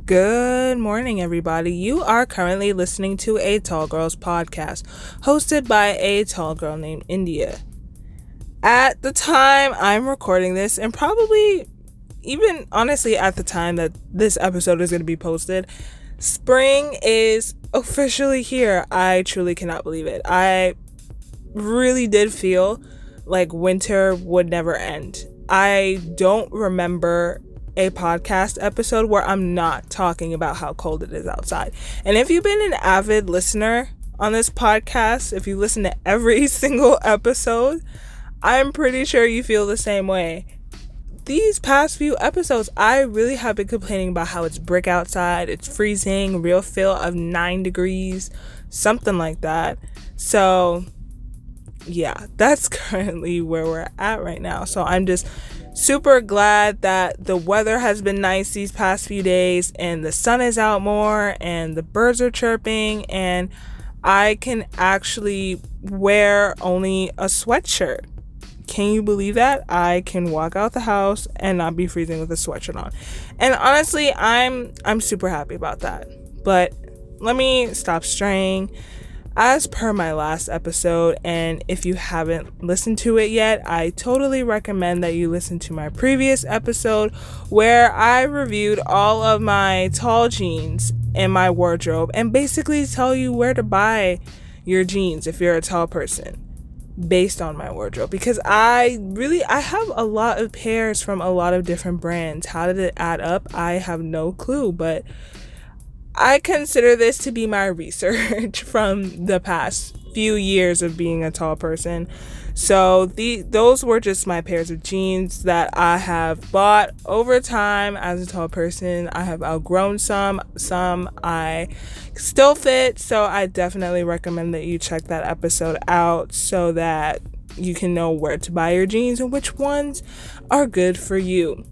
Good morning, everybody. You are currently listening to a Tall Girls podcast hosted by a tall girl named India. At the time I'm recording this, and probably even honestly at the time that this episode is going to be posted, spring is officially here. I truly cannot believe it. I really did feel like winter would never end. I don't remember a podcast episode where I'm not talking about how cold it is outside. And if you've been an avid listener on this podcast, if you listen to every single episode, I'm pretty sure you feel the same way. These past few episodes, I really have been complaining about how it's brick outside, it's freezing, real feel of 9 degrees, something like that. So yeah, that's currently where we're at right now. So I'm just super glad that the weather has been nice these past few days and the sun is out more and the birds are chirping and I can actually wear only a sweatshirt. Can you believe that? I can walk out the house and not be freezing with a sweatshirt on. And honestly, I'm super happy about that. But let me stop straying. As per my last episode, and if you haven't listened to it yet, I totally recommend that you listen to my previous episode where I reviewed all of my tall jeans in my wardrobe and basically tell you where to buy your jeans if you're a tall person based on my wardrobe, because I have a lot of pairs from a lot of different brands. How did it add up? I have no clue, but I consider this to be my research from the past few years of being a tall person. So those were just my pairs of jeans that I have bought over time as a tall person. I have outgrown some I still fit. So I definitely recommend that you check that episode out so that you can know where to buy your jeans and which ones are good for you.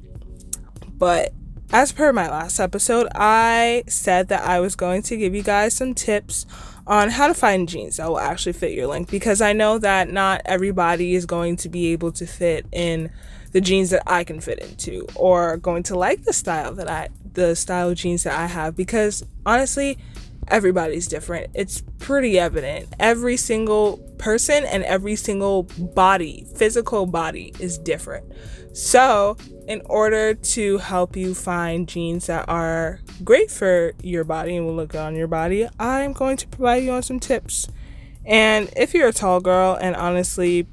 But as per my last episode, I said that I was going to give you guys some tips on how to find jeans that will actually fit your length, because I know that not everybody is going to be able to fit in the jeans that I can fit into, or going to like the style of jeans that I have, because honestly, everybody's different. It's pretty evident. Every single person and every single physical body is different. So in order to help you find jeans that are great for your body and will look good on your body, I'm going to provide you on some tips. And if you're a tall girl, and honestly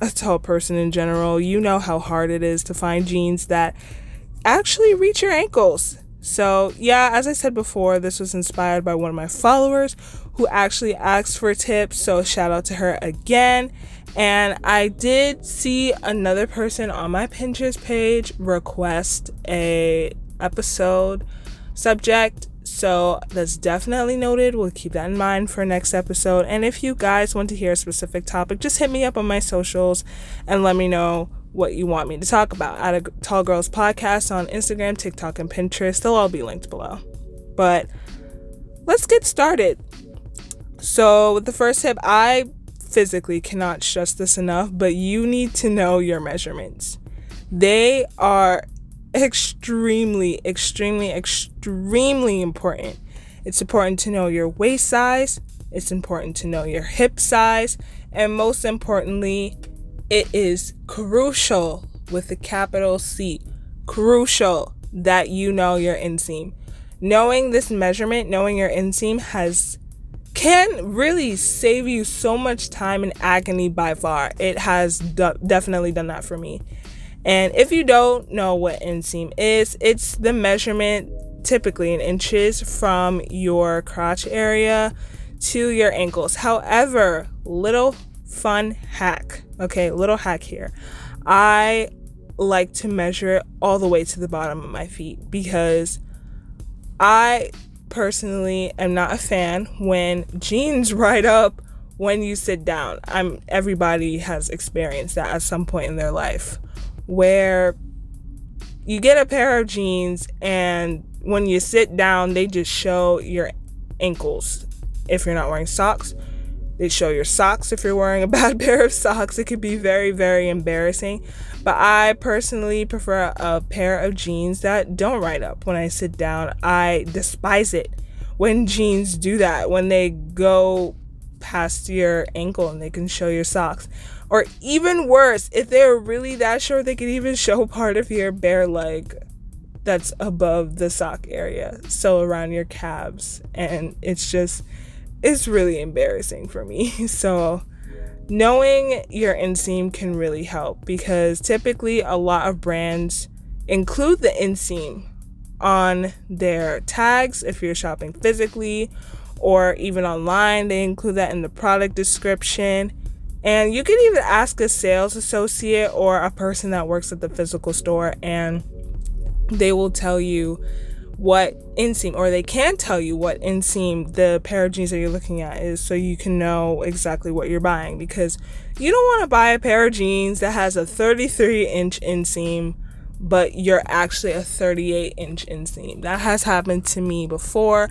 a tall person in general, you know how hard it is to find jeans that actually reach your ankles. So yeah, as I said before, this was inspired by one of my followers who actually asked for tips. So shout out to her again. And I did see another person on my Pinterest page request a episode subject. So that's definitely noted. We'll keep that in mind for next episode. And if you guys want to hear a specific topic, just hit me up on my socials and let me know what you want me to talk about at a Tall Girls Podcast on Instagram, TikTok, and Pinterest. They'll all be linked below. But let's get started. So with the first tip, I physically cannot stress this enough, but you need to know your measurements. They are extremely important. It's important to know your waist size. It's important to know your hip size. And most importantly, it is crucial, with a capital C, crucial, that you know your inseam. Knowing this measurement, knowing your inseam can really save you so much time and agony by far. It has definitely done that for me. And if you don't know what inseam is, it's the measurement, typically in inches, from your crotch area to your ankles. However, little hack here. I like to measure it all the way to the bottom of my feet, because I personally am not a fan when jeans ride up when you sit down. Everybody has experienced that at some point in their life, where you get a pair of jeans and when you sit down, they just show your ankles. If you're not wearing socks, They show your socks if you're wearing a bad pair of socks. It could be very, very embarrassing. But I personally prefer a pair of jeans that don't ride up when I sit down. I despise it when jeans do that, when they go past your ankle and they can show your socks. Or even worse, if they're really that short, they can even show part of your bare leg that's above the sock area, so around your calves. And it's really embarrassing for me. So knowing your inseam can really help, because typically a lot of brands include the inseam on their tags. If you're shopping physically or even online, they include that in the product description. And you can even ask a sales associate or a person that works at the physical store, and they will tell you what inseam, or they can tell you what inseam the pair of jeans that you're looking at is, so you can know exactly what you're buying. Because you don't want to buy a pair of jeans that has a 33-inch inseam, but you're actually a 38-inch inseam. That has happened to me before.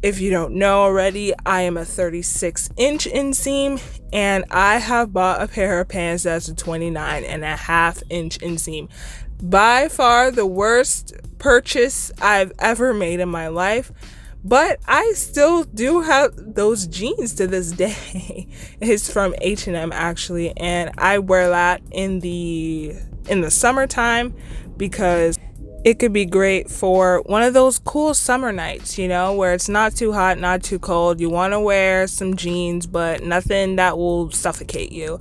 If you don't know already, I am a 36-inch inseam, and I have bought a pair of pants that's a 29.5-inch inseam. By far the worst purchase I've ever made in my life, but I still do have those jeans to this day. It's from H&M actually, and I wear that in the summertime because it could be great for one of those cool summer nights, where it's not too hot, not too cold. You want to wear some jeans, but nothing that will suffocate you.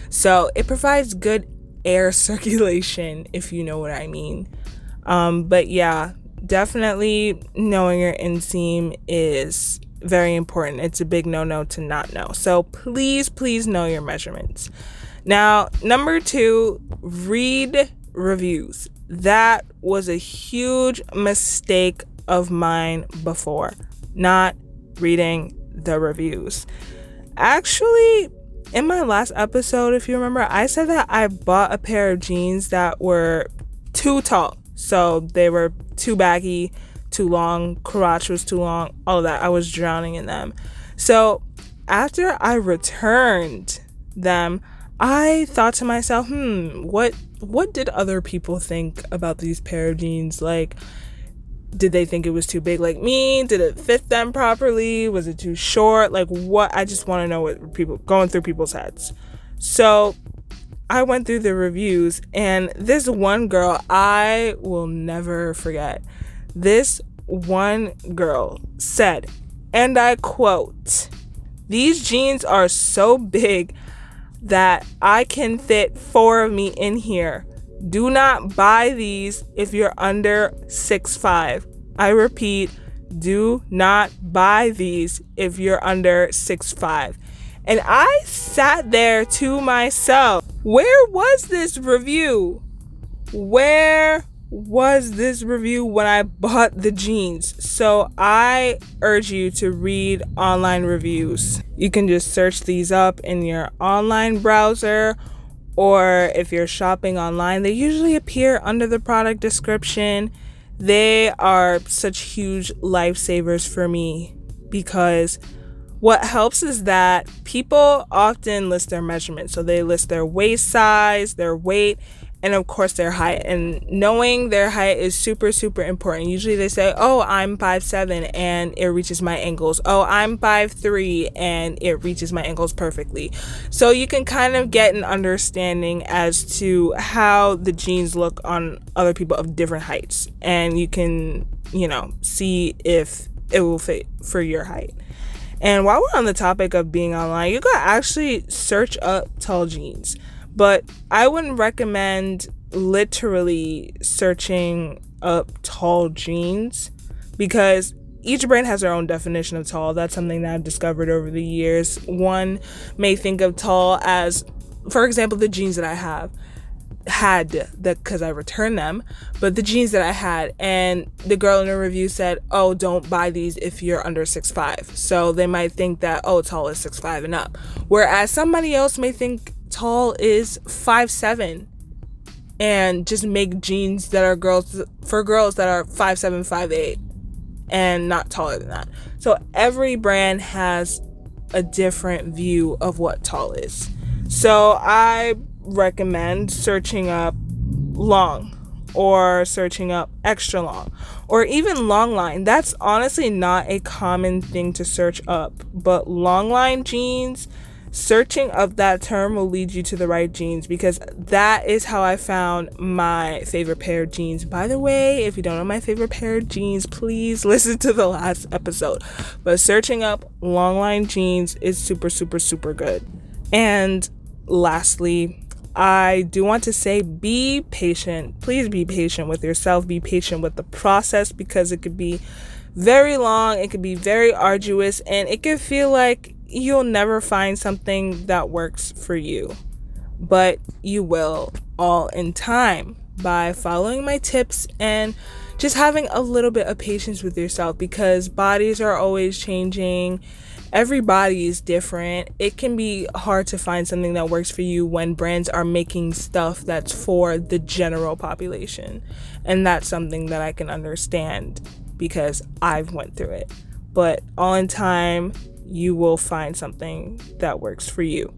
So it provides good air circulation, if you know what I mean. But yeah, definitely knowing your inseam is very important. It's a big no-no to not know. So please know your measurements. Now, number 2, read reviews. That was a huge mistake of mine before, not reading the reviews. Actually, in my last episode, if you remember, I said that I bought a pair of jeans that were too tall. So they were too baggy, too long, crotch was too long, all of that. I was drowning in them. So after I returned them, I thought to myself, what did other people think about these pair of jeans? Like, did they think it was too big like me? Did it fit them properly? Was it too short? Like, what? I just want to know what people going through people's heads. So I went through the reviews, and this one girl I will never forget. This one girl said, and I quote, "These jeans are so big that I can fit 4 of me in here. Do not buy these if you're under 6'5". I repeat, do not buy these if you're under 6'5". And I sat there to myself, where was this review? Where was this review when I bought the jeans? So I urge you to read online reviews. You can just search these up in your online browser, or if you're shopping online, they usually appear under the product description. They are such huge lifesavers for me, because what helps is that people often list their measurements. So they list their waist size, their weight, and of course their height. And knowing their height is super, super important. Usually they say, oh, I'm 5'7" and it reaches my ankles. Oh, I'm 5'3" and it reaches my ankles perfectly. So you can kind of get an understanding as to how the jeans look on other people of different heights. And you can, see if it will fit for your height. And while we're on the topic of being online, you can actually search up tall jeans. But I wouldn't recommend literally searching up tall jeans, because each brand has their own definition of tall. That's something that I've discovered over the years. One may think of tall as, for example, the jeans that I had that because I returned them, but the jeans that I had, and the girl in the review said, oh, don't buy these if you're under 6'5". So they might think that, oh, tall is 6'5" and up. Whereas somebody else may think tall is 5'7", and just make jeans that are for girls that are 5'7", 5'8", and not taller than that. So every brand has a different view of what tall is. So I recommend searching up long, or searching up extra long, or even long line. That's honestly not a common thing to search up, but long line jeans, searching up that term will lead you to the right jeans, because that is how I found my favorite pair of jeans. By the way, if you don't know my favorite pair of jeans, please listen to the last episode. But searching up long line jeans is super, super, super good. And lastly, I do want to say, be patient. Please be patient with yourself. Be patient with the process, because it could be very long, it could be very arduous, and it could feel like you'll never find something that works for you. But you will, all in time, by following my tips and just having a little bit of patience with yourself, because bodies are always changing. Every body is different. It can be hard to find something that works for you when brands are making stuff that's for the general population. And that's something that I can understand, because I've went through it. But all in time, you will find something that works for you.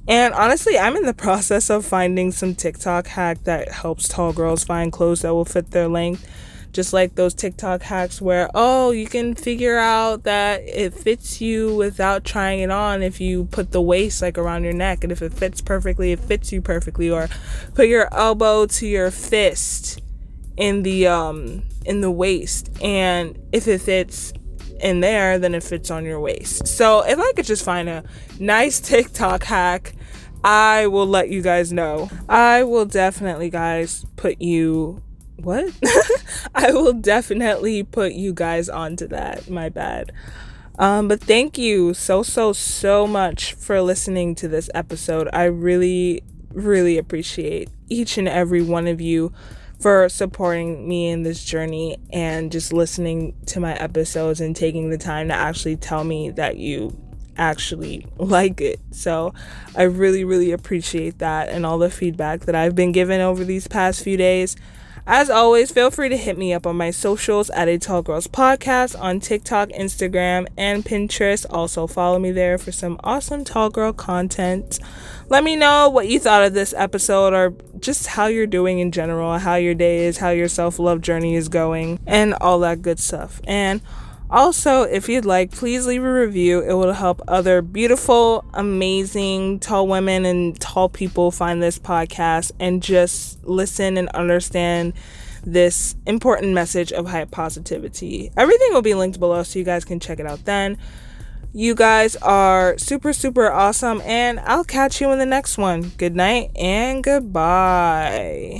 And honestly, I'm in the process of finding some TikTok hack that helps tall girls find clothes that will fit their length. Just like those TikTok hacks where, you can figure out that it fits you without trying it on if you put the waist like around your neck, and if it fits perfectly, it fits you perfectly. Or put your elbow to your fist in the waist, and if it fits in there, then it fits on your waist. So if I could just find a nice TikTok hack, I will let you guys know. I will definitely, guys, put you I will definitely put you guys onto that. My bad. But thank you so much for listening to this episode. I really, really appreciate each and every one of you for supporting me in this journey, and just listening to my episodes and taking the time to actually tell me that you actually like it. So I really, really appreciate that, and all the feedback that I've been given over these past few days. As always, feel free to hit me up on my socials at A Tall Girls Podcast on TikTok, Instagram, and Pinterest. Also follow me there for some awesome tall girl content. Let me know what you thought of this episode, or just how you're doing in general, how your day is, how your self-love journey is going, and all that good stuff. And also, if you'd like, please leave a review. It will help other beautiful, amazing tall women and tall people find this podcast and just listen and understand this important message of height positivity. Everything will be linked below, so you guys can check it out then. You guys are super, super awesome, and I'll catch you in the next one. Good night and goodbye.